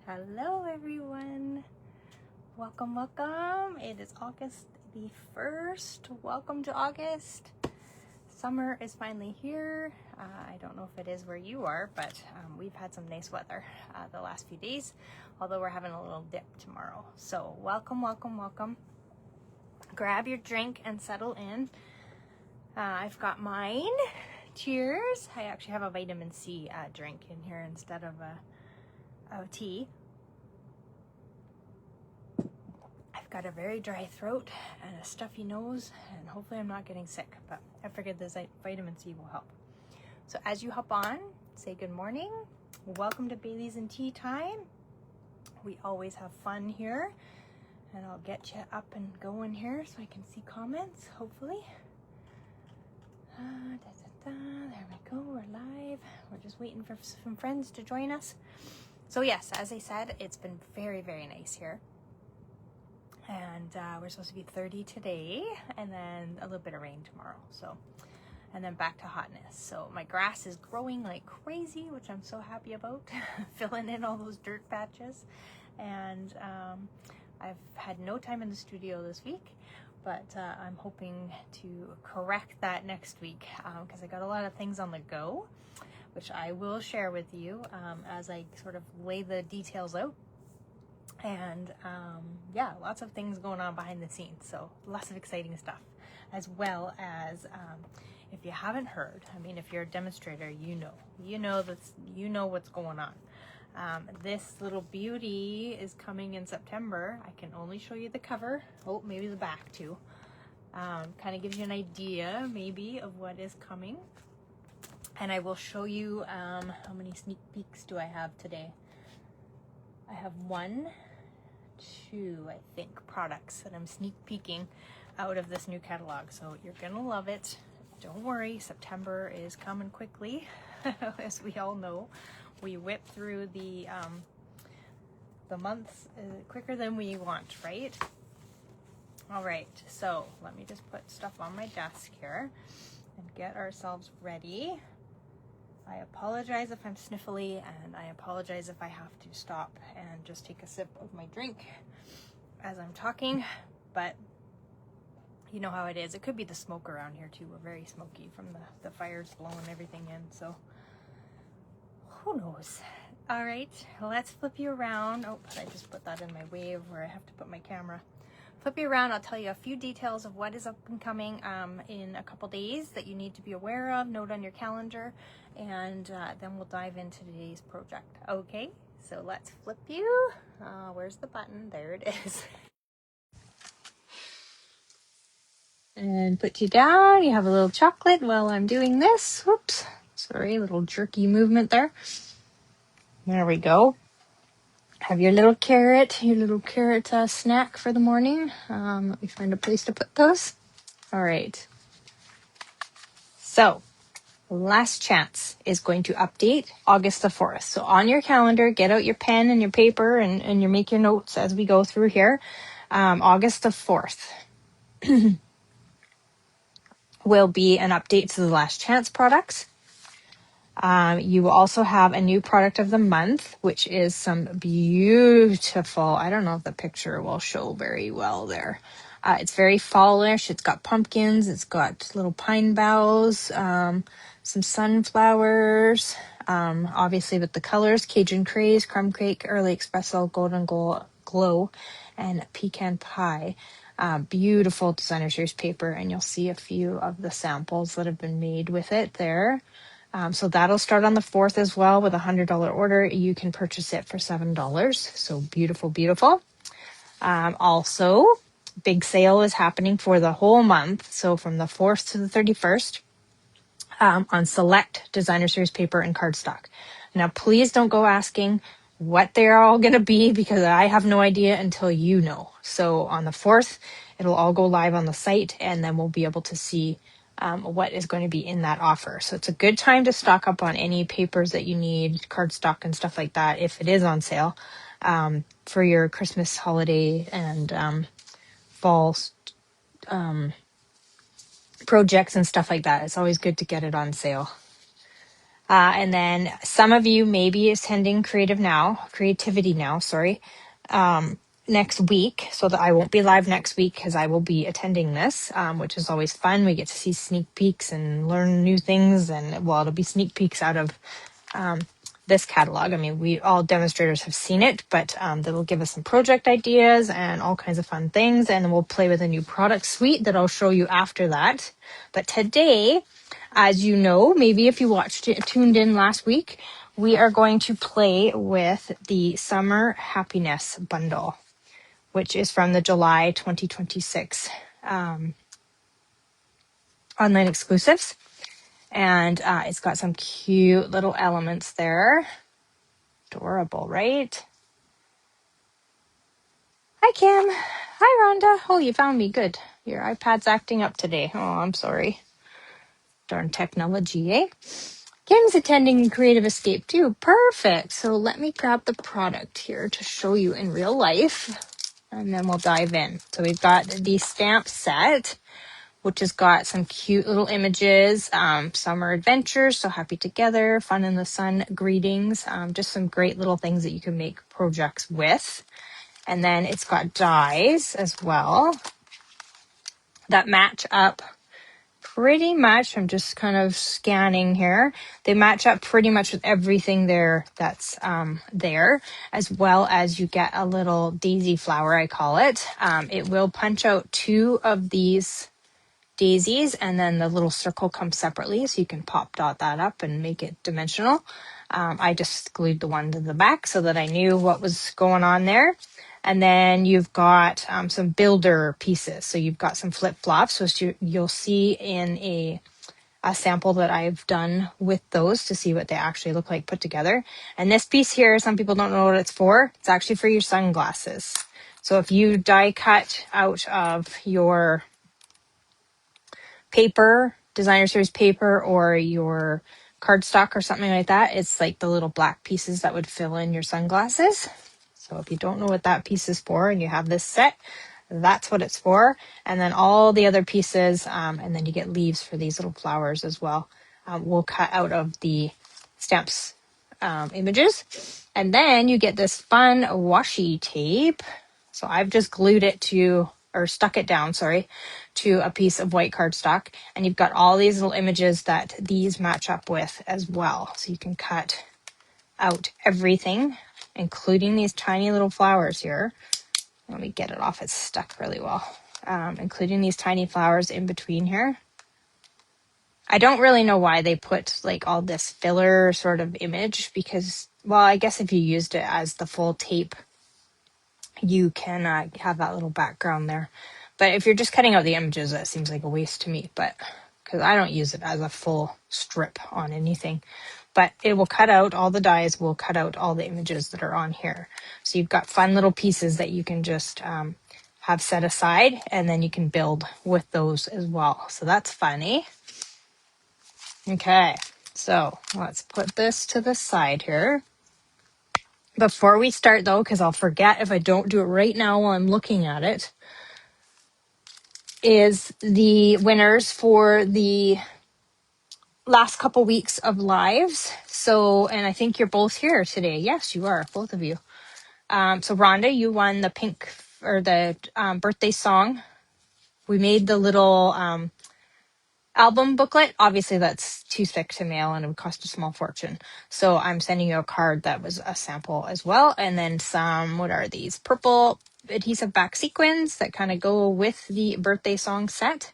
Hello everyone, welcome. It is August the 1st. Welcome to August. Summer is finally here. I don't know if it is where you are, but we've had some nice weather the last few days, although we're having a little dip tomorrow. So welcome. Grab your drink and settle in. I've got mine. Cheers. I actually have a vitamin C drink in here instead of a tea. I've got a very dry throat and a stuffy nose, and hopefully I'm not getting sick, but I figured this vitamin C will help. So as you hop on, say good morning. Welcome to Bailey's and Tea Time. We always have fun here, and I'll get you up and going here so I can see comments, hopefully. There we go, we're live. We're just waiting for some friends to join us. So yes, as I said, it's been very, very nice here. And we're supposed to be 30 today, and then a little bit of rain tomorrow. So, and then back to hotness. So my grass is growing like crazy, which I'm so happy about, filling in all those dirt patches. And I've had no time in the studio this week, but I'm hoping to correct that next week because I got a lot of things on the go, which I will share with you as I sort of lay the details out. And yeah, lots of things going on behind the scenes, so lots of exciting stuff, as well as if you haven't heard, I mean, if you're a demonstrator, you know what's going on. This little beauty is coming in September. I can only show you the cover. Oh, maybe the back too. Kind of gives you an idea maybe of what is coming. And I will show you how many sneak peeks do I have today. I have 1, 2, I think, products that I'm sneak peeking out of this new catalog. So you're gonna love it. Don't worry, September is coming quickly. As we all know, we whip through the months quicker than we want, right? All right, so let me just put stuff on my desk here and get ourselves ready. I apologize if I'm sniffly, and I apologize if I have to stop and just take a sip of my drink as I'm talking, but you know how it is. It could be the smoke around here too. We're very smoky from the fires blowing everything in, so who knows. All right, let's flip you around. Oh, I just put that in my wave where I have to put my camera. Flip you around, I'll tell you a few details of what is up and coming in a couple days that you need to be aware of, note on your calendar, and then we'll dive into today's project. Okay, so let's flip you. Where's the button? There it is. And put you down, you have a little chocolate while I'm doing this. Whoops, sorry, a little jerky movement there. There we go. Have your little carrot snack for the morning. Let me find a place to put those. All right. So, last chance is going to update August the 4th. So on your calendar, get out your pen and your paper and you make your notes as we go through here. August the 4th will be an update to the last chance products. You will also have a new product of the month, which is some beautiful, I don't know if the picture will show very well there. It's very fallish. It's got pumpkins. It's got little pine boughs, some sunflowers, obviously with the colors, Cajun Craze, Crumb Cake, Early Espresso, Golden Glow, and Pecan Pie. Beautiful designer series paper, and you'll see a few of the samples that have been made with it there. So that'll start on the 4th as well with a $100 order. You can purchase it for $7. So beautiful. Also, big sale is happening for the whole month. So from the 4th to the 31st on select designer series paper and cardstock. Now, please don't go asking what they're all going to be because I have no idea until you know. So on the 4th, it'll all go live on the site, and then we'll be able to see what is going to be in that offer. So it's a good time to stock up on any papers that you need, cardstock and stuff like that, if it is on sale for your Christmas holiday and fall projects and stuff like that. It's always good to get it on sale. And then some of you may be attending Creativity Now, next week. So that I won't be live next week because I will be attending this, which is always fun. We get to see sneak peeks and learn new things. And well, it'll be sneak peeks out of this catalog. I mean, we all demonstrators have seen it, but that'll give us some project ideas and all kinds of fun things. And we'll play with a new product suite that I'll show you after that. But today, as you know, maybe if you tuned in last week, we are going to play with the Summer Happiness Bundle, which is from the July 2026 online exclusives. And it's got some cute little elements there. Adorable, right? Hi, Kim. Hi, Rhonda. Oh, you found me. Good. Your iPad's acting up today. Oh, I'm sorry. Darn technology, eh? Kim's attending Creative Escape too. Perfect. So let me grab the product here to show you in real life, and then we'll dive in. So we've got the stamp set, which has got some cute little images, summer adventures, so happy together, fun in the sun, greetings, just some great little things that you can make projects with. And then it's got dies as well that match up pretty much. I'm just kind of scanning here. They match up pretty much with everything there that's there, as well as you get a little daisy flower, I call it. It will punch out 2 of these daisies, and then the little circle comes separately, so you can dot that up and make it dimensional. I just glued the one to the back so that I knew what was going on there. And then you've got some builder pieces. So you've got some flip-flops, which you'll see in a sample that I've done with those to see what they actually look like put together. And this piece here, some people don't know what it's for. It's actually for your sunglasses. So if you die cut out of your paper, designer series paper, or your cardstock or something like that, it's like the little black pieces that would fill in your sunglasses. So if you don't know what that piece is for and you have this set, that's what it's for. And then all the other pieces, and then you get leaves for these little flowers as well, will cut out of the stamps images. And then you get this fun washi tape. So I've just glued it to, or stuck it down, sorry, to a piece of white cardstock. And you've got all these little images that these match up with as well. So you can cut out everything, including these tiny little flowers here. Let me get it off. It's stuck really well. Including these tiny flowers in between here. I don't really know why they put like all this filler sort of image because, well, I guess if you used it as the full tape, you can have that little background there. But if you're just cutting out the images, that seems like a waste to me. But because I don't use it as a full strip on anything. But it will cut out, all the dies will cut out all the images that are on here. So you've got fun little pieces that you can just have set aside, and then you can build with those as well. So that's funny. Okay, so let's put this to the side here. Before we start though, because I'll forget if I don't do it right now while I'm looking at it, is the winners for the last couple weeks of lives. So, and I think you're both here today. Yes, you are, both of you. So Rhonda, you won the pink, or the birthday song. We made the little album booklet. Obviously that's too thick to mail and it would cost a small fortune. So I'm sending you a card that was a sample as well. And then some, what are these? Purple adhesive back sequins that kind of go with the birthday song set.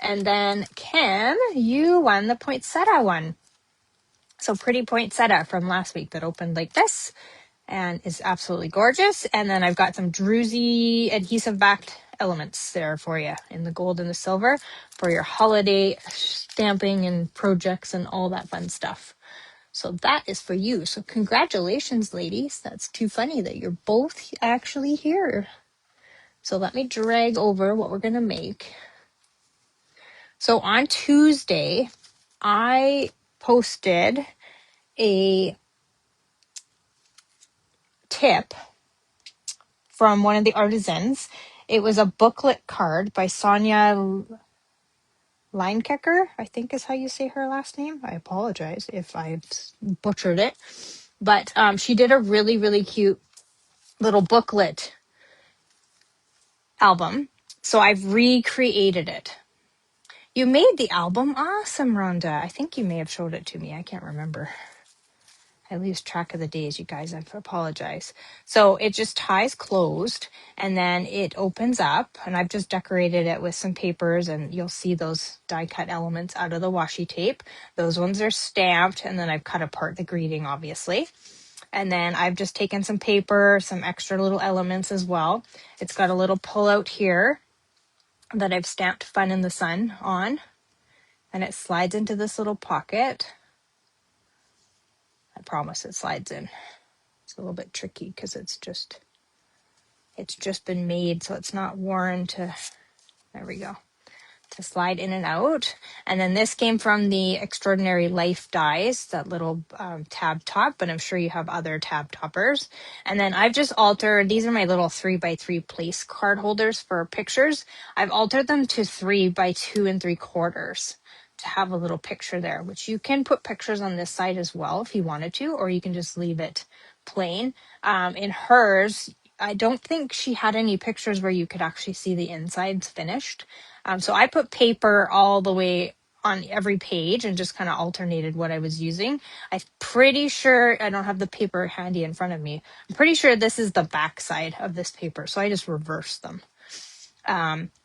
And then Kim, you won the poinsettia one. So pretty poinsettia from last week that opened like this and is absolutely gorgeous. And then I've got some druzy adhesive backed elements there for you in the gold and the silver for your holiday stamping and projects and all that fun stuff. So that is for you. So congratulations, ladies. That's too funny that you're both actually here. So let me drag over what we're going to make. So on Tuesday, I posted a tip from one of the artisans. It was a booklet card by Sonia Line Kicker, I think is how you say her last name. I apologize if I've butchered it. But she did a really, really cute little booklet album. So I've recreated it. You made the album? Awesome, Rhonda. I think you may have showed it to me. I can't remember. I lose track of the days, you guys. I apologize. So it just ties closed and then it opens up, and I've just decorated it with some papers, and you'll see those die cut elements out of the washi tape. Those ones are stamped, and then I've cut apart the greeting, obviously. And then I've just taken some paper, some extra little elements as well. It's got a little pull out here that I've stamped Fun in the Sun on, and it slides into this little pocket. I promise it slides in. It's a little bit tricky because it's just been made, so it's not worn to, there we go, to slide in and out. And then this came from the Extraordinary Life dies, that little tab top, but I'm sure you have other tab toppers. And then I've just altered, these are my little 3x3 place card holders for pictures. I've altered them to 3x2 3/4 to have a little picture there, which you can put pictures on this side as well if you wanted to, or you can just leave it plain. In hers, I don't think she had any pictures where you could actually see the insides finished. So I put paper all the way on every page and just kind of alternated what I was using. I'm pretty sure, I don't have the paper handy in front of me. I'm pretty sure this is the back side of this paper. So I just reversed them.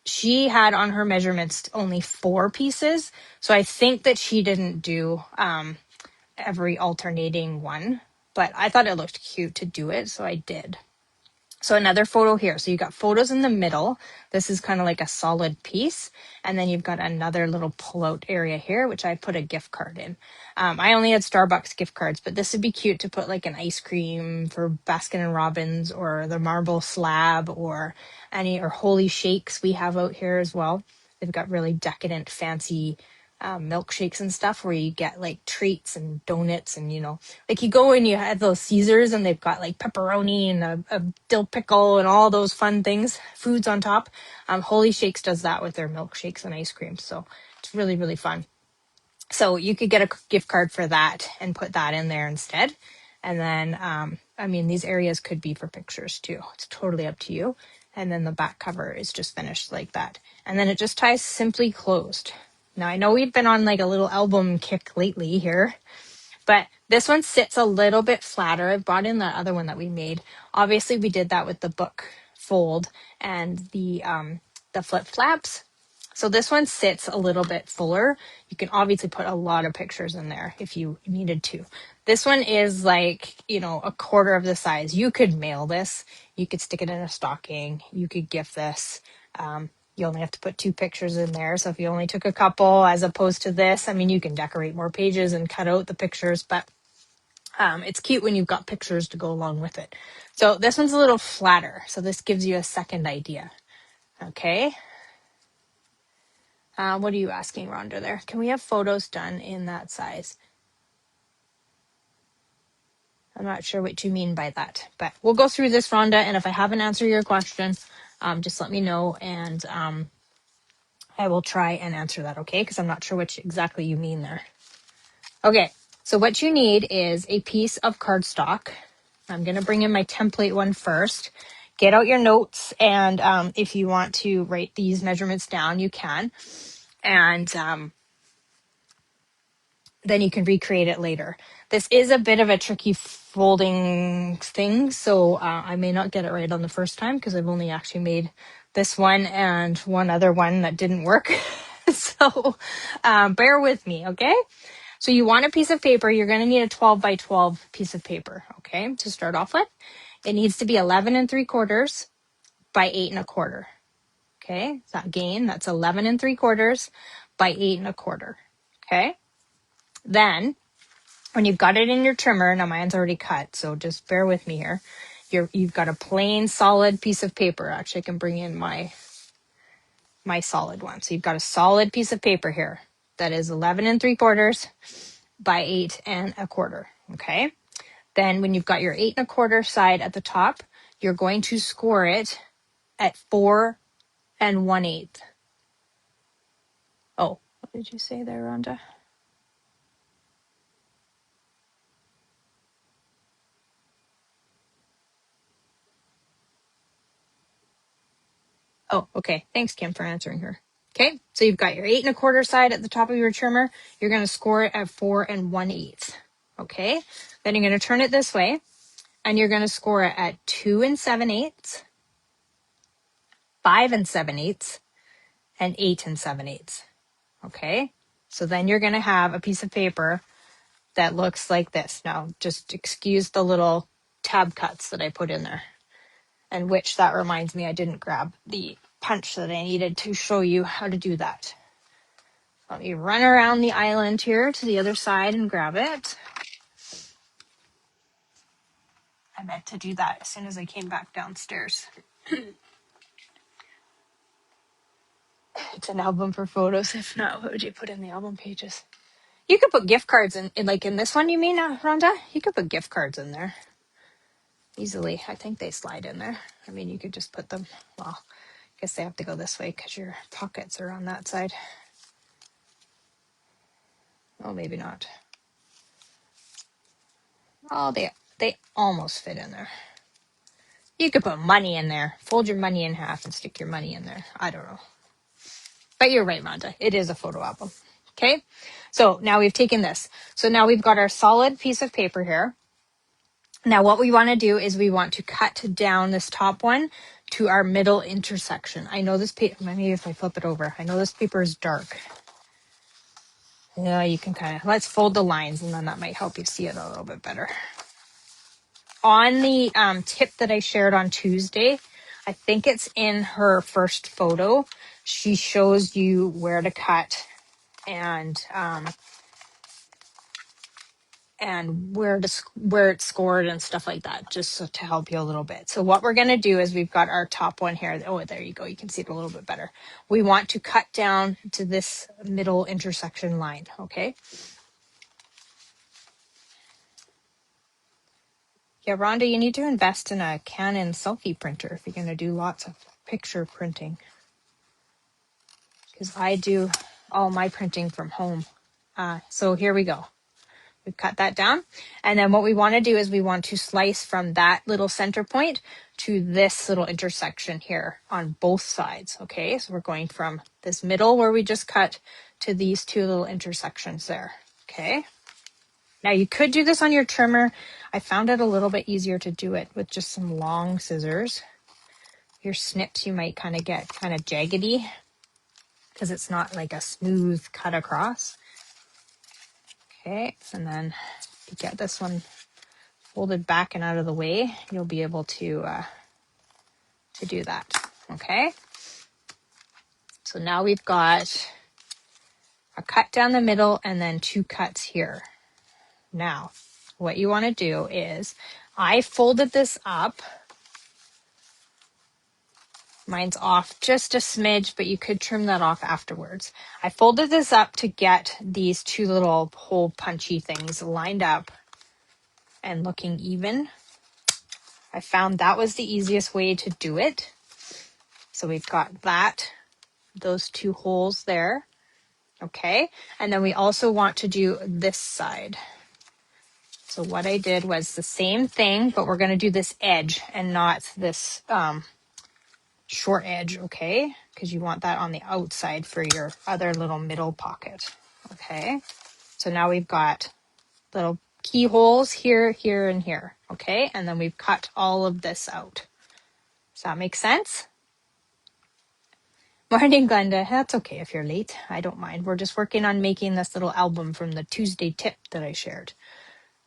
She had on her measurements only 4 pieces. So I think that she didn't do every alternating one, but I thought it looked cute to do it. So I did. So another photo here. So you got photos in the middle. This is kind of like a solid piece. And then you've got another little pull-out area here, which I put a gift card in. I only had Starbucks gift cards, but this would be cute to put like an ice cream for Baskin and Robbins, or the marble slab, or Holy Shakes we have out here as well. They've got really decadent, fancy milkshakes and stuff where you get like treats and donuts, and like you go and you have those Caesars and they've got like pepperoni and a dill pickle and all those fun things, foods on top. Holy Shakes does that with their milkshakes and ice cream, so it's really, really fun. So you could get a gift card for that and put that in there instead. And then these areas could be for pictures too. It's totally up to you. And then the back cover is just finished like that, and then it just ties simply closed. Now, I know we've been on like a little album kick lately here, but this one sits a little bit flatter. I've brought in that other one that we made. Obviously, we did that with the book fold and the flip flaps. So this one sits a little bit fuller. You can obviously put a lot of pictures in there if you needed to. This one is like, a quarter of the size. You could mail this. You could stick it in a stocking. You could gift this. You only have to put 2 pictures in there. So if you only took a couple as opposed to this, you can decorate more pages and cut out the pictures, but it's cute when you've got pictures to go along with it. So this one's a little flatter. So this gives you a second idea. Okay. What are you asking, Rhonda, there? Can we have photos done in that size? I'm not sure what you mean by that, but we'll go through this, Rhonda, and if I haven't answered your question, just let me know, and I will try and answer that, okay? Because I'm not sure which exactly you mean there. Okay, so what you need is a piece of cardstock. I'm going to bring in my template one first. Get out your notes, and if you want to write these measurements down, you can. And then you can recreate it later. This is a bit of a tricky folding thing, so I may not get it right on the first time because I've only actually made this one and one other one that didn't work. So bear with me, okay? So you want a piece of paper. You're going to need a 12x12 piece of paper, okay, to start off with. It needs to be 11 3/4 by 8 1/4. Okay, that's 11 3/4 by 8 1/4. Okay. Then, when you've got it in your trimmer, now mine's already cut, so just bear with me here. You've got a plain, solid piece of paper. Actually, I can bring in my solid one. So you've got a solid piece of paper here that is 11 3/4 by 8 1/4. Okay. Then, when you've got your 8 1/4 side at the top, you're going to score it at 4 1/8. Oh, What did you say there, Rhonda? Oh, okay. Thanks, Kim, for answering her. Okay, so you've got your 8 1/4 side at the top of your trimmer. You're going to score it at 4 1/8. Okay, then you're going to turn it this way, and you're going to score it at 2 7/8, 5 7/8, and 8 7/8. Okay, so then you're going to have a piece of paper that looks like this. Now, just excuse the little tab cuts that I put in there, and which that reminds me I didn't grab the punch that I needed to show you how to do that. Let me run around the island here to the other side and grab it. I meant to do that as soon as I came back downstairs. It's an album for photos. If not, what would you put in the album pages? You could put gift cards in like in this one, you mean, Rhonda? You could put gift cards in there easily. I think they slide in there. I mean, you could just put them, well, I guess they have to go this way because your pockets are on that side. Oh, maybe not. Oh, they almost fit in there. You could put money in there. Fold your money in half and stick your money in there. I don't know. But you're right, Rhonda. It is a photo album. Okay. So now we've taken this. So now we've got our solid piece of paper here. Now what we want to do is we want to cut down this top one to our middle intersection. I know this paper, maybe if I flip it over, I know this paper is dark. Yeah, you can kind of, let's fold the lines and then that might help you see it a little bit better. On the tip that I shared on Tuesday, I think it's in her first photo, she shows you where to cut and where it's scored and stuff like that, just so to help you a little bit. So what we're going to do is we've got our top one here. Oh, there you go. You can see it a little bit better. We want to cut down to this middle intersection line. Okay. Yeah, Rhonda, you need to invest in a Canon selfie printer if you're going to do lots of picture printing. Because I do all my printing from home. So here we go. We've cut that down. And then what we want to do is we want to slice from that little center point to this little intersection here on both sides. Okay, so we're going from this middle where we just cut to these two little intersections there. Okay. Now you could do this on your trimmer. I found it a little bit easier to do it with just some long scissors. Your snips you might kind of get kind of jaggedy because it's not like a smooth cut across. Okay, and then to get this one folded back and out of the way, you'll be able to do that. Okay, so now we've got a cut down the middle and then 2 cuts here. Now, what you want to do is, I folded this up. Mine's off just a smidge, but you could trim that off afterwards. I folded this up to get these 2 little hole punchy things lined up and looking even. I found that was the easiest way to do it. So we've got those 2 holes there. Okay. And then we also want to do this side. So what I did was the same thing, but we're going to do this edge and not this short edge. Okay. Because you want that on the outside for your other little middle pocket. Okay. So now we've got little keyholes here, here, and here. Okay. And then we've cut all of this out. Does that make sense? Morning, Glenda. That's okay if you're late. I don't mind. We're just working on making this little album from the Tuesday tip that I shared.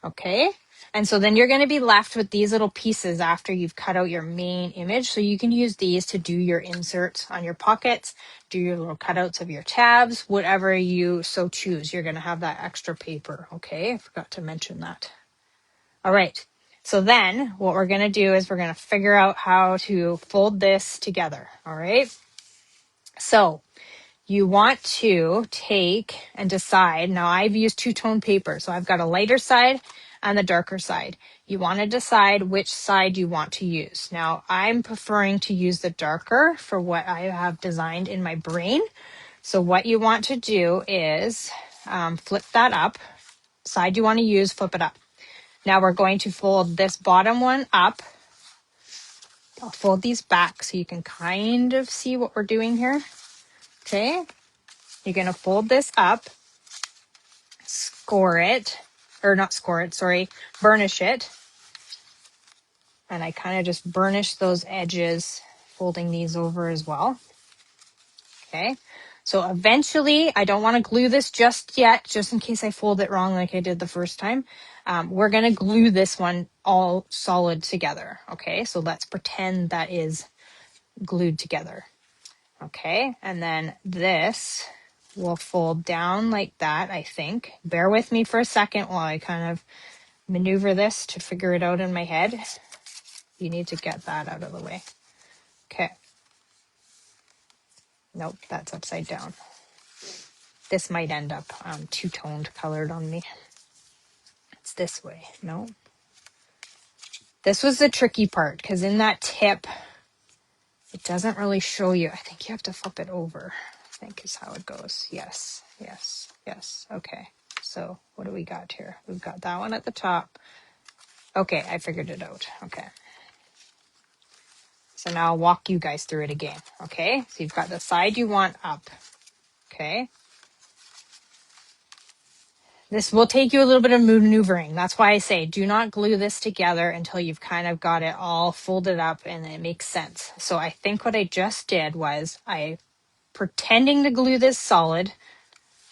Okay. And so then you're going to be left with these little pieces after you've cut out your main image. So you can use these to do your inserts on your pockets, do your little cutouts of your tabs, whatever you so choose. You're going to have that extra paper. Okay. I forgot to mention that. All right. So then what we're going to do is we're going to figure out how to fold this together. All right. So you want to take and decide. Now I've used 2-tone paper, so I've got a lighter side and the darker side. You want to decide which side you want to use. Now I'm preferring to use the darker for what I have designed in my brain, So what you want to do is flip that up. Side you want to use, flip it up. Now we're going to fold this bottom one up. I'll fold these back so you can kind of see what we're doing here. Okay. You're going to fold this up, score it, or not score it, sorry, burnish it. And I kind of just burnish those edges, folding these over as well. Okay. So eventually, I don't want to glue this just yet, just in case I fold it wrong like I did the first time. We're going to glue this one all solid together. Okay. So let's pretend that is glued together. Okay. And then this will fold down like that, I think. Bear with me for a second while I kind of maneuver this to figure it out in my head. You need to get that out of the way. Okay. Nope, that's upside down. This might end up two-toned colored on me. It's this way. No. This was the tricky part because in that tip, it doesn't really show you. I think you have to flip it over, I think is how it goes. Yes, yes, yes. Okay. So what do we got here? We've got that one at the top. Okay, I figured it out. Okay. So now I'll walk you guys through it again. Okay. So you've got the side you want up. Okay. This will take you a little bit of maneuvering. That's why I say do not glue this together until you've kind of got it all folded up and it makes sense. So I think what I just did was pretending to glue this solid,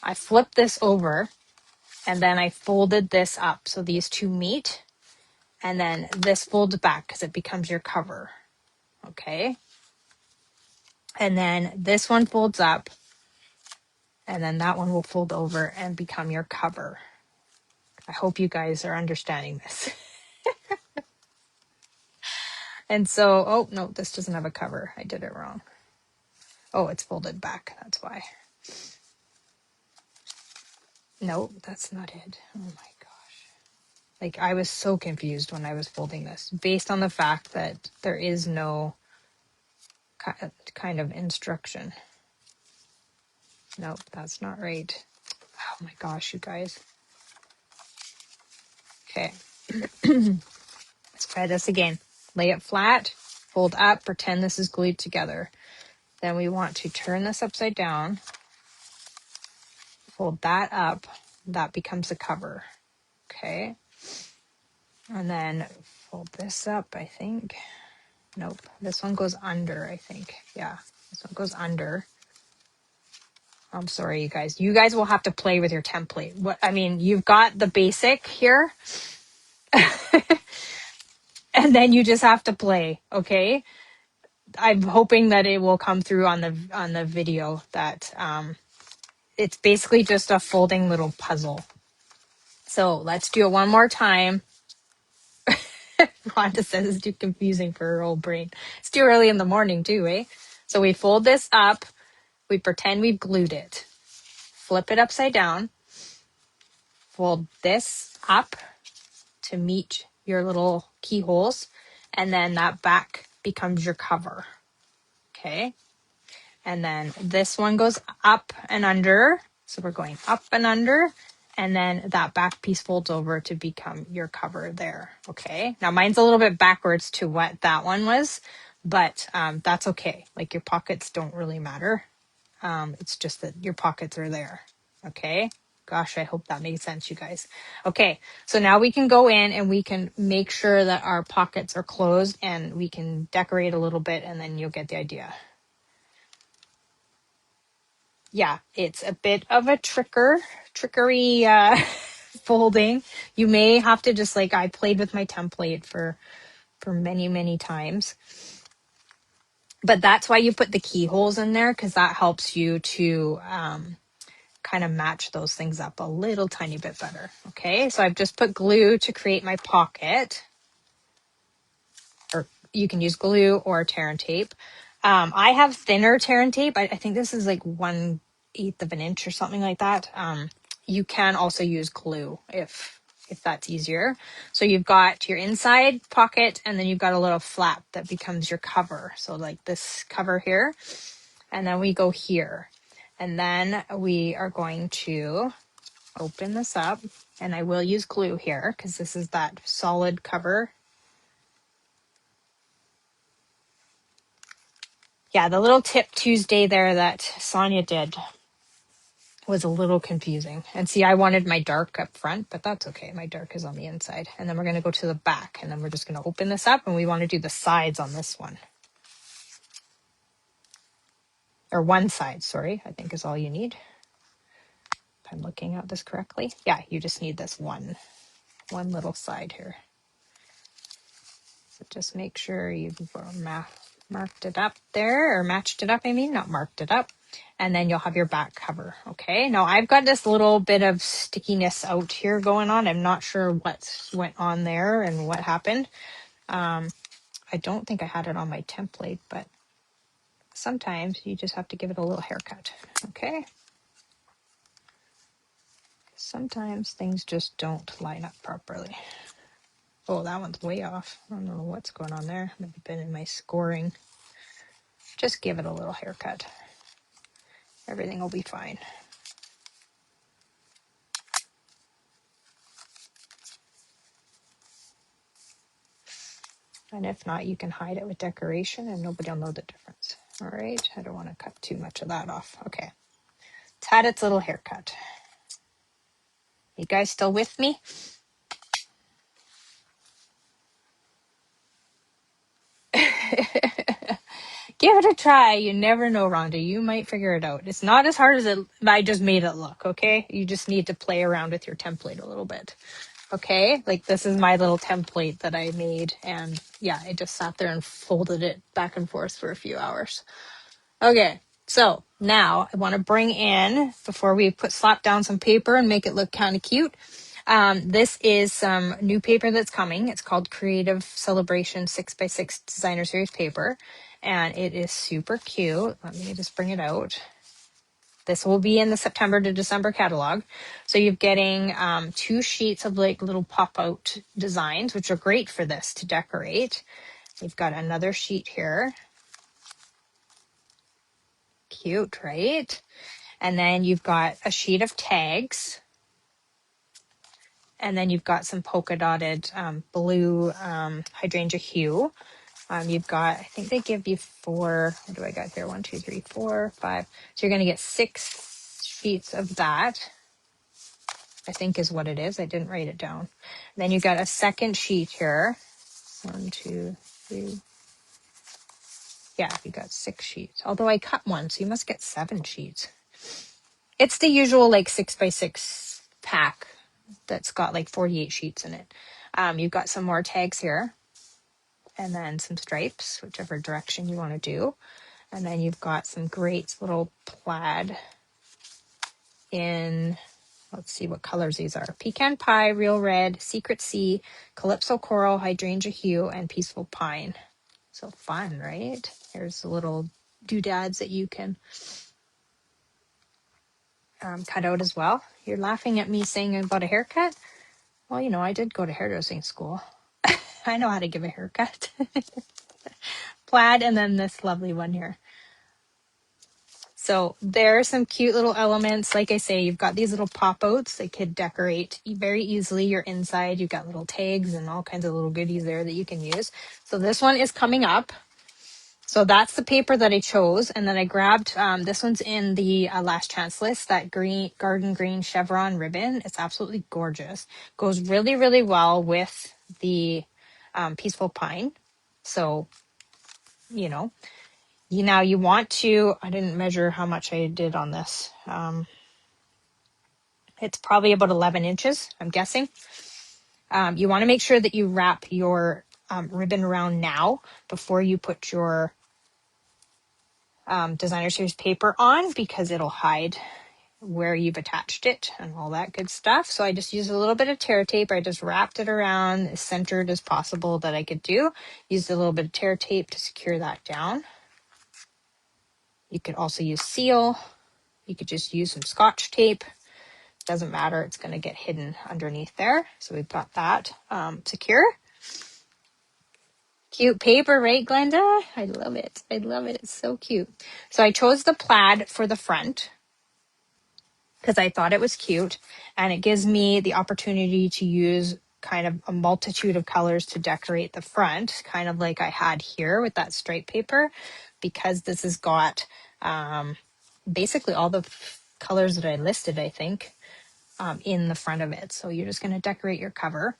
I flipped this over and then I folded this up. So these two meet and then this folds back because it becomes your cover. Okay. And then this one folds up and then that one will fold over and become your cover. I hope you guys are understanding this. And so, oh, no, this doesn't have a cover. I did it wrong. Oh, it's folded back. That's why. No, that's not it. Oh my gosh. Like I was so confused when I was folding this based on the fact that there is no kind of instruction. Nope, that's not right. Oh my gosh, you guys. Okay. Let's try this again. Lay it flat, fold up, pretend this is glued together. Then we want to turn this upside down, fold that up, that becomes a cover. Okay. And then fold this up, I think. Nope. This one goes under, I think. Yeah. This one goes under. I'm sorry, you guys. You guys will have to play with your template. You've got the basic here. And then you just have to play, okay? I'm hoping that it will come through on the video that it's basically just a folding little puzzle. So let's do it one more time. Rhonda says it's too confusing for her old brain. It's too early in the morning too, eh? So we fold this up. We pretend we've glued it. Flip it upside down. Fold this up to meet your little keyholes. And then that back becomes your cover. Okay. And then this one goes up and under. So we're going up and under. And then that back piece folds over to become your cover there. Okay. Now mine's a little bit backwards to what that one was, but that's okay. Like your pockets don't really matter. It's just that your pockets are there. Okay. Gosh, I hope that made sense, you guys. Okay. So now we can go in and we can make sure that our pockets are closed and we can decorate a little bit and then you'll get the idea. Yeah, it's a bit of a trickery folding. You may have to just I played with my template for many, many times. But that's why you put the keyholes in there because that helps you to kind of match those things up a little tiny bit better. Okay, so I've just put glue to create my pocket. Or you can use glue or tear and tape. I have thinner tear and tape. I think this is 1/8 of an inch or something like that. You can also use glue if that's easier. So you've got your inside pocket and then you've got a little flap that becomes your cover. So this cover here, and then we go here. And then we are going to open this up, and I will use glue here because this is that solid cover. Yeah, the little tip Tuesday there that Sonia did was a little confusing. And see, I wanted my dark up front, but that's okay. My dark is on the inside. And then we're going to go to the back, and then we're just going to open this up, and we want to do the sides on this one. Or one side, sorry, I think is all you need. If I'm looking at this correctly. Yeah, you just need this one little side here. So just make sure you've marked it up there, or matched it up, I mean, not marked it up. And then you'll have your back cover, okay? Now, I've got this little bit of stickiness out here going on. I'm not sure what went on there and what happened. I don't think I had it on my template, but sometimes you just have to give it a little haircut, okay? Sometimes things just don't line up properly. Oh, that one's way off. I don't know what's going on there. Might have been in my scoring. Just give it a little haircut. Everything will be fine. And if not, you can hide it with decoration and nobody will know the difference. All right, I don't want to cut too much of that off. Okay, it's had its little haircut. You guys still with me? Give it a try. You never know, Rhonda. You might figure it out. It's not as hard as I just made it look, okay? You just need to play around with your template a little bit. Okay, like this is my little template that I made, and yeah, I just sat there and folded it back and forth for a few hours. Okay, so now I want to bring in, before we slap down some paper and make it look kind of cute, this is some new paper that's coming. It's called Creative Celebration 6x6 Designer Series paper, and it is super cute. Let me just bring it out. This will be in the September to December catalog. So you're getting 2 sheets of like little pop-out designs, which are great for this to decorate. You've got another sheet here. Cute, right? And then you've got a sheet of tags. And then you've got some polka dotted blue hydrangea hue. You've got, I think they give you 4, what do I got here? 1, 2, 3, 4, 5. So you're going to get 6 sheets of that, I think is what it is. I didn't write it down. And then you got a second sheet here. 1, 2, 3. Yeah, you got 6 sheets. Although I cut one, so you must get 7 sheets. It's the usual like 6x6 pack that's got like 48 sheets in it. You've got some more tags here. And then some stripes, whichever direction you want to do. And then you've got some great little plaid in, let's see what colors these are. Pecan Pie, Real Red, Secret Sea, Calypso Coral, Hydrangea Hue, and Peaceful Pine. So fun, right? Here's the little doodads that you can cut out as well. You're laughing at me saying about a haircut? Well, you know, I did go to hairdressing school. I know how to give a haircut. Plaid, and then this lovely one here. So there are some cute little elements. Like I say, you've got these little pop-outs that could decorate very easily your inside. You've got little tags and all kinds of little goodies there that you can use. So this one is coming up. So that's the paper that I chose. And then I grabbed, this one's in the last chance list, that green garden green chevron ribbon. It's absolutely gorgeous. Goes really, really well with the Peaceful Pine. So, you know, now you want to, I didn't measure how much I did on this. It's probably about 11 inches, I'm guessing. You want to make sure that you wrap your ribbon around now before you put your designer series paper on, because it'll hide where you've attached it and all that good stuff. So I just used a little bit of tear tape. I just wrapped it around as centered as possible that I could do. Used a little bit of tear tape to secure that down. You could also use seal. You could just use some Scotch tape. Doesn't matter. It's going to get hidden underneath there. So we've got that secure. Cute paper, right, Glenda? I love it. I love it. It's so cute. So I chose the plaid for the front. because I thought it was cute, and it gives me the opportunity to use kind of a multitude of colors to decorate the front, kind of like I had here with that stripe paper, because this has got basically all the colors that I listed, I think, in the front of it. So you're just going to decorate your cover.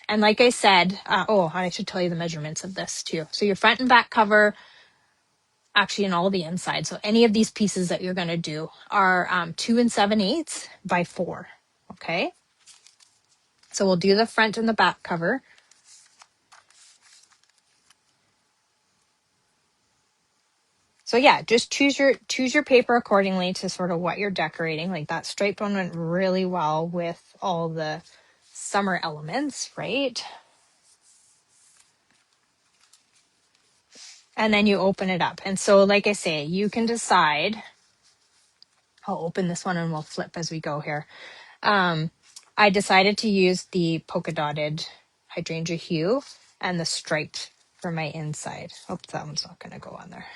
And like I said, oh, I should tell you the measurements of this too. So your front and back cover, actually, and all the inside. So any of these pieces that you're going to do are 2 7/8 by 4. Okay. So we'll do the front and the back cover. So yeah, just choose your paper accordingly to sort of what you're decorating. Like that striped one went really well with all the summer elements, right? And then you open it up. And so, like I say, you can decide. I'll open this one and we'll flip as we go here. I decided to use the polka dotted hydrangea hue and the striped for my inside. Hope that one's not going to go on there.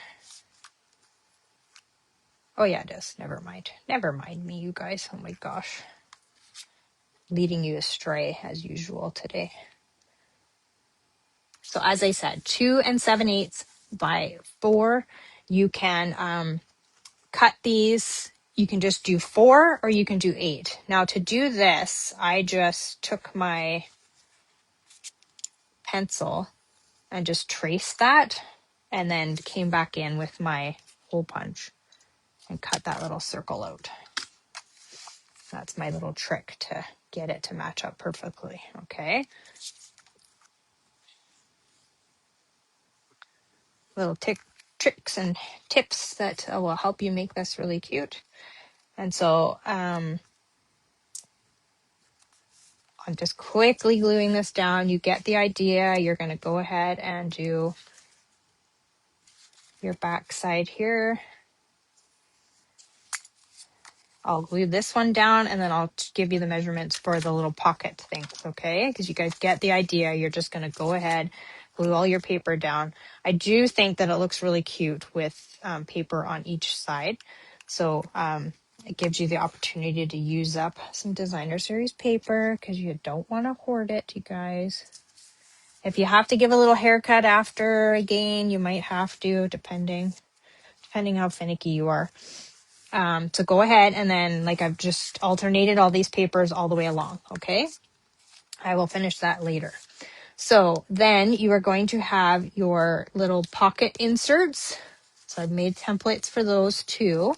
Oh yeah, it is. Never mind. Never mind me, you guys. Oh my gosh. Leading you astray as usual today. So as I said, 2 7/8 by 4. You can cut these. You can just do 4 or you can do 8. Now to do this, I just took my pencil and just traced that and then came back in with my hole punch and cut that little circle out. That's my little trick to get it to match up perfectly. Okay. Little tricks and tips that will help you make this really cute. And so I'm just quickly gluing this down. You get the idea. You're going to go ahead and do your back side here. I'll glue this one down and then I'll give you the measurements for the little pocket things, okay? Because you guys get the idea. You're just going to go ahead, glue all your paper down. I do think that it looks really cute with paper on each side. So it gives you the opportunity to use up some designer series paper because you don't want to hoard it, you guys. If you have to give a little haircut after, again, you might have to, depending how finicky you are. So go ahead and then, like, I've just alternated all these papers all the way along. Okay. I will finish that later. So then you are going to have your little pocket inserts. So I've made templates for those too.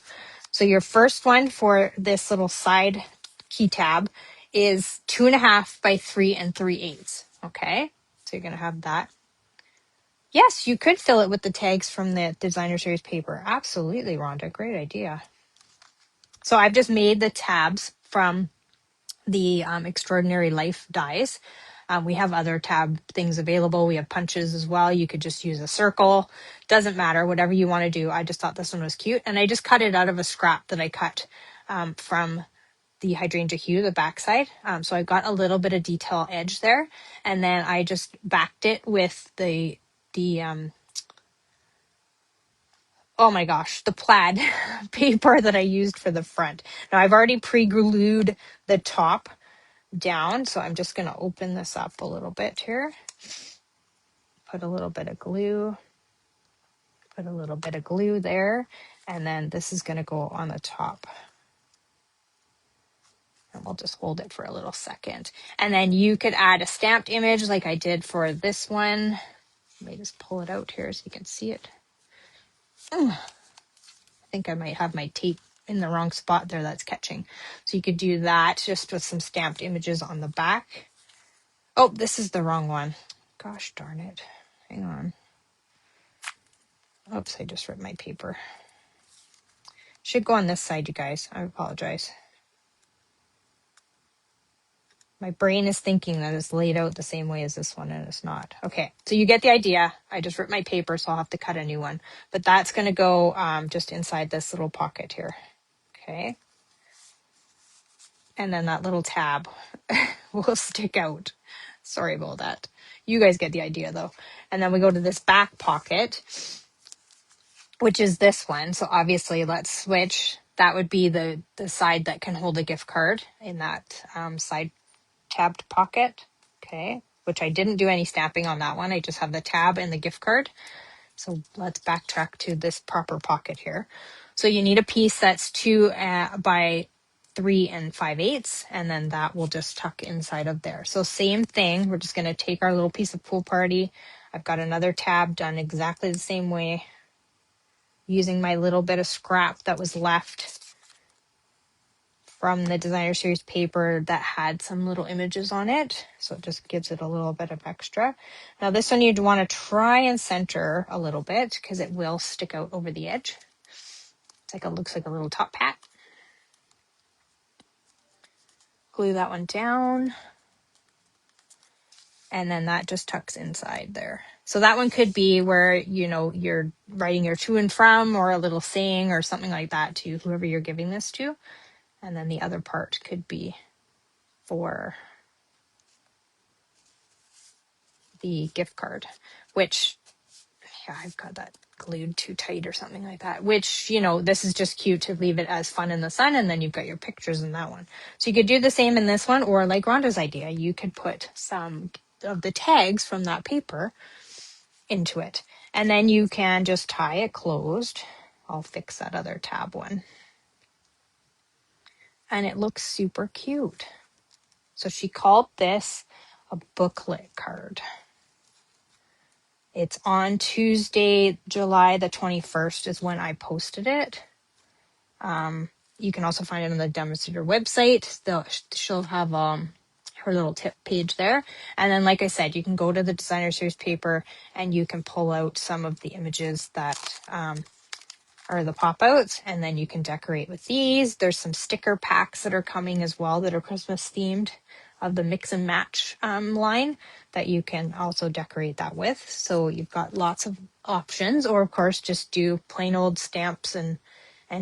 So your first one for this little side key tab is 2.5 by 3 3/8. Okay. So you're going to have that. Yes, you could fill it with the tags from the designer series paper. Absolutely, Rhonda. Great idea. So I've just made the tabs from the Extraordinary Life dies. We have other tab things available. We have punches as well. You could just use a circle. Doesn't matter, whatever you want to do. I just thought this one was cute. And I just cut it out of a scrap that I cut from the hydrangea hue, the backside. So I got a little bit of detail edge there. And then I just backed it with the oh my gosh, the plaid paper that I used for the front. Now I've already pre-glued the top down, so I'm just going to open this up a little bit here. Put a little bit of glue. Put a little bit of glue there. And then this is going to go on the top. And we'll just hold it for a little second. And then you could add a stamped image like I did for this one. Let me just pull it out here so you can see it. I think I might have my tape in the wrong spot there that's catching. So you could do that just with some stamped images on the back. Oh, this is the wrong one. Gosh darn it. Hang on. Oops, I just ripped my paper. Should go on this side, you guys. I apologize. My brain is thinking that it's laid out the same way as this one, and it's not. Okay, so you get the idea. I just ripped my paper, so I'll have to cut a new one. But that's going to go just inside this little pocket here. Okay. And then that little tab will stick out. Sorry about that. You guys get the idea, though. And then we go to this back pocket, which is this one. So obviously, let's switch. that would be the side that can hold a gift card in that side tabbed pocket. Okay, which I didn't do any stamping on that one. I just have the tab and the gift card. So let's backtrack to this proper pocket here. So you need a piece that's 2 by 3 5/8, and then that will just tuck inside of there. So same thing, we're just going to take our little piece of pool party. I've got another tab done exactly the same way, using my little bit of scrap that was left from the designer series paper that had some little images on it. So it just gives it a little bit of extra. Now this one you'd want to try and center a little bit because it will stick out over the edge. It's like, it looks like a little top hat. Glue that one down. And then that just tucks inside there. So that one could be where, you know, you're writing your to and from, or a little saying or something like that to whoever you're giving this to. And then the other part could be for the gift card, which, yeah, I've got that glued too tight or something like that, which, you know, this is just cute to leave it as fun in the sun, and then you've got your pictures in that one. So you could do the same in this one, or like Rhonda's idea, you could put some of the tags from that paper into it, and then you can just tie it closed. I'll fix that other tab one. And it looks super cute. So she called this a booklet card. It's on Tuesday, July the 21st is when I posted it. You can also find it on the demonstrator website. She'll have her little tip page there. And then, like I said, you can go to the designer series paper and you can pull out some of the images that are the pop-outs, and then you can decorate with these. There's some sticker packs that are coming as well that are Christmas themed, of the mix and match line, that you can also decorate that with. So you've got lots of options, or of course just do plain old stamps and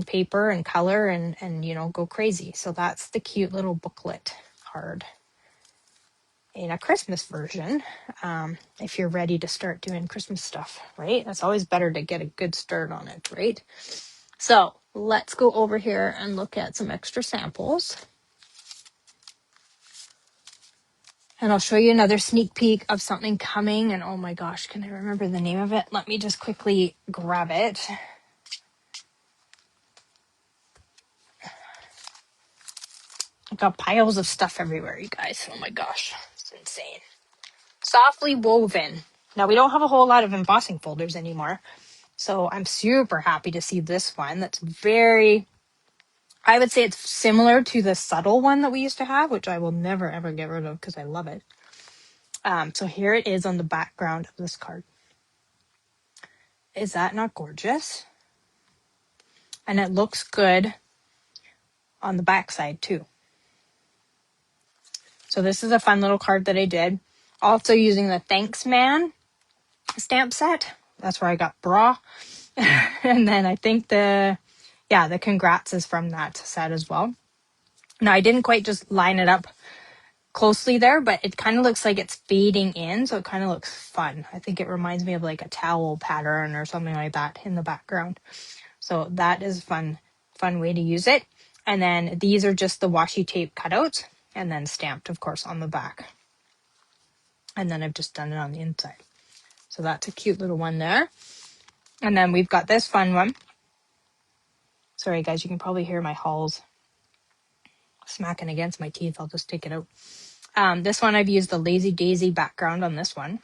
paper and color and you know, go crazy. So that's the cute little booklet card in a Christmas version, if you're ready to start doing Christmas stuff, right? It's always better to get a good start on it, right? So let's go over here and look at some extra samples. And I'll show you another sneak peek of something coming. And oh my gosh, can I remember the name of it? Let me just quickly grab it. I've got piles of stuff everywhere, you guys. Oh my gosh, it's insane. Softly woven. Now, we don't have a whole lot of embossing folders anymore, so I'm super happy to see this one. That's very, I would say it's similar to the subtle one that we used to have, which I will never ever get rid of because I love it. So here it is on the background of this card. Is that not gorgeous? And it looks good on the back side too. So this is a fun little card that I did. Also using the Thanks Man stamp set. That's where I got bra. And then I think the congrats is from that set as well. Now, I didn't quite just line it up closely there, but it kind of looks like it's fading in, so it kind of looks fun. I think it reminds me of like a towel pattern or something like that in the background. So that is fun way to use it. And then these are just the washi tape cutouts, and then stamped, of course, on the back. And then I've just done it on the inside. So that's a cute little one there. And then we've got this fun one. Sorry, guys, you can probably hear my hulls smacking against my teeth. I'll just take it out. This one, I've used the Lazy Daisy background on this one.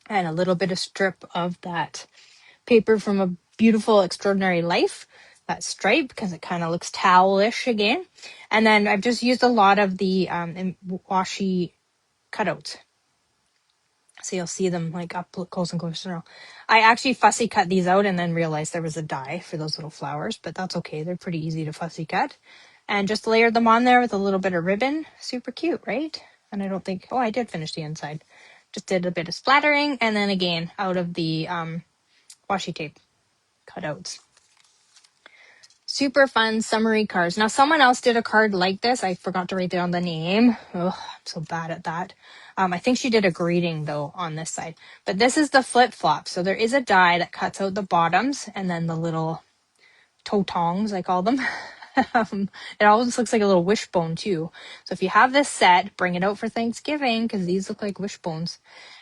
And a little bit of strip of that paper from A Beautiful Extraordinary Life, that stripe, because it kind of looks towelish again. And then I've just used a lot of the washi cutouts. So you'll see them like up close and close. I actually fussy cut these out and then realized there was a die for those little flowers, but that's okay. They're pretty easy to fussy cut. And just layered them on there with a little bit of ribbon. Super cute, right? And I don't think, oh, I did finish the inside. Just did a bit of splattering, and then again out of the washi tape cutouts. Super fun summary cards. Now, someone else did a card like this. I forgot to write down the name. Oh, I'm so bad at that. I think she did a greeting, though, on this side. But this is the flip-flop. So there is a die that cuts out the bottoms and then the little toe tongs, I call them. It always looks like a little wishbone too. So if you have this set, bring it out for Thanksgiving because these look like wishbones.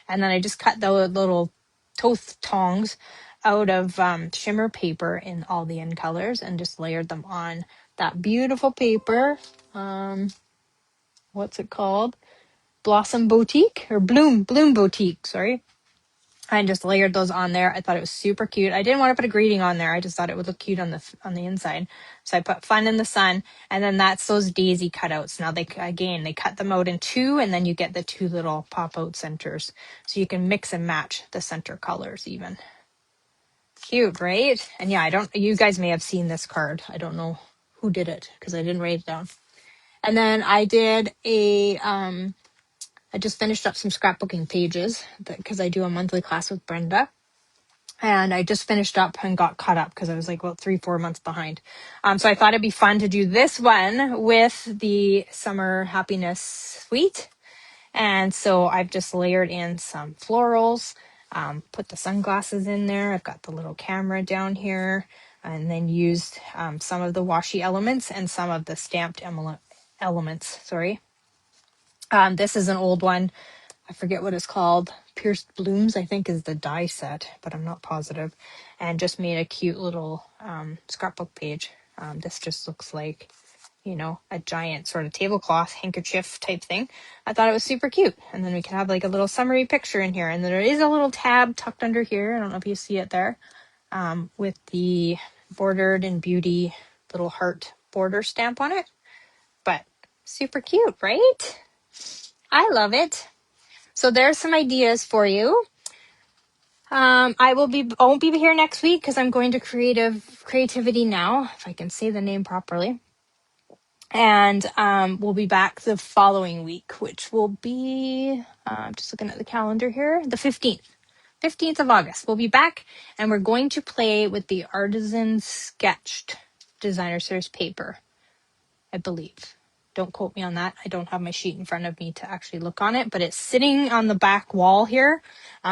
And then I just cut the little toe tongs out of shimmer paper in all the end colors and just layered them on that beautiful paper. What's it called? Blossom Boutique or Bloom Boutique, sorry. I just layered those on there. I thought it was super cute. I didn't want to put a greeting on there. I just thought it would look cute on the inside. So I put fun in the sun, and then that's those daisy cutouts. Now they cut them out in two, and then you get the two little pop out centers. So you can mix and match the center colors even. Cute, right? And yeah, you guys may have seen this card. I don't know who did it because I didn't write it down. And then I did I just finished up some scrapbooking pages because I do a monthly class with Brenda. And I just finished up and got caught up because I was like about 3-4 months behind. So I thought it'd be fun to do this one with the Summer Happiness Suite. And so I've just layered in some florals, put the sunglasses in there. I've got the little camera down here, and then used some of the washi elements and some of the stamped elements. Sorry. This is an old one. I forget what it's called. Pierced Blooms, I think, is the die set, but I'm not positive. And just made a cute little scrapbook page. This just looks like, a giant sort of tablecloth handkerchief type thing. I thought it was super cute. And then we can have like a little summary picture in here. And there is a little tab tucked under here. I don't know if you see it there. With the bordered and beauty little heart border stamp on it. But super cute, right? I love it. So there's some ideas for you. I won't be here next week because I'm going to Creativity Now, if I can say the name properly. And we'll be back the following week, which will be, just looking at the calendar here, the 15th of August. We'll be back and we're going to play with the Artisan Sketched Designer Series paper, I believe. Don't quote me on that. I don't have my sheet in front of me to actually look on it, but it's sitting on the back wall here,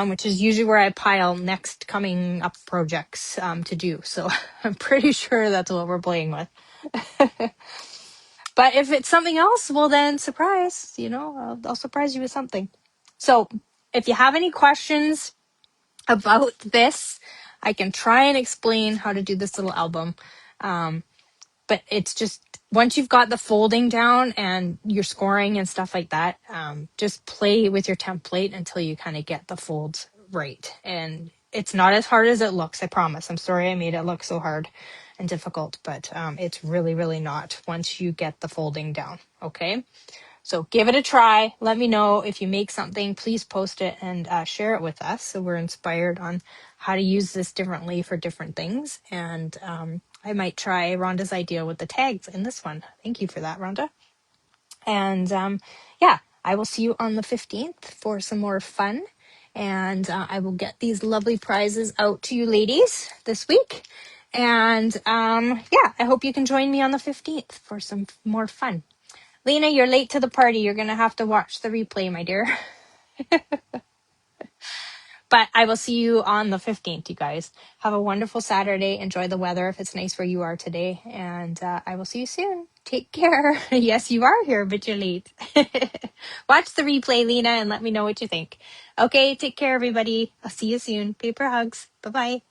which is usually where I pile next coming up projects to do. So I'm pretty sure that's what we're playing with. But if it's something else, well then surprise, I'll surprise you with something. So if you have any questions about this, I can try and explain how to do this little album. But it's just, once you've got the folding down and your scoring and stuff like that, just play with your template until you kind of get the folds right. And it's not as hard as it looks, I promise. I'm sorry I made it look so hard and difficult, but it's really, really not once you get the folding down, okay? So give it a try. Let me know if you make something. Please post it and share it with us so we're inspired on how to use this differently for different things. And I might try Rhonda's idea with the tags in this one. Thank you for that, Rhonda. And yeah, I will see you on the 15th for some more fun. And I will get these lovely prizes out to you ladies this week. And yeah, I hope you can join me on the 15th for some more fun. Lena, you're late to the party. You're going to have to watch the replay, my dear. But I will see you on the 15th, you guys. Have a wonderful Saturday. Enjoy the weather if it's nice where you are today. And I will see you soon. Take care. Yes, you are here, but you're late. Watch the replay, Lena, and let me know what you think. Okay, take care, everybody. I'll see you soon. Paper hugs. Bye-bye.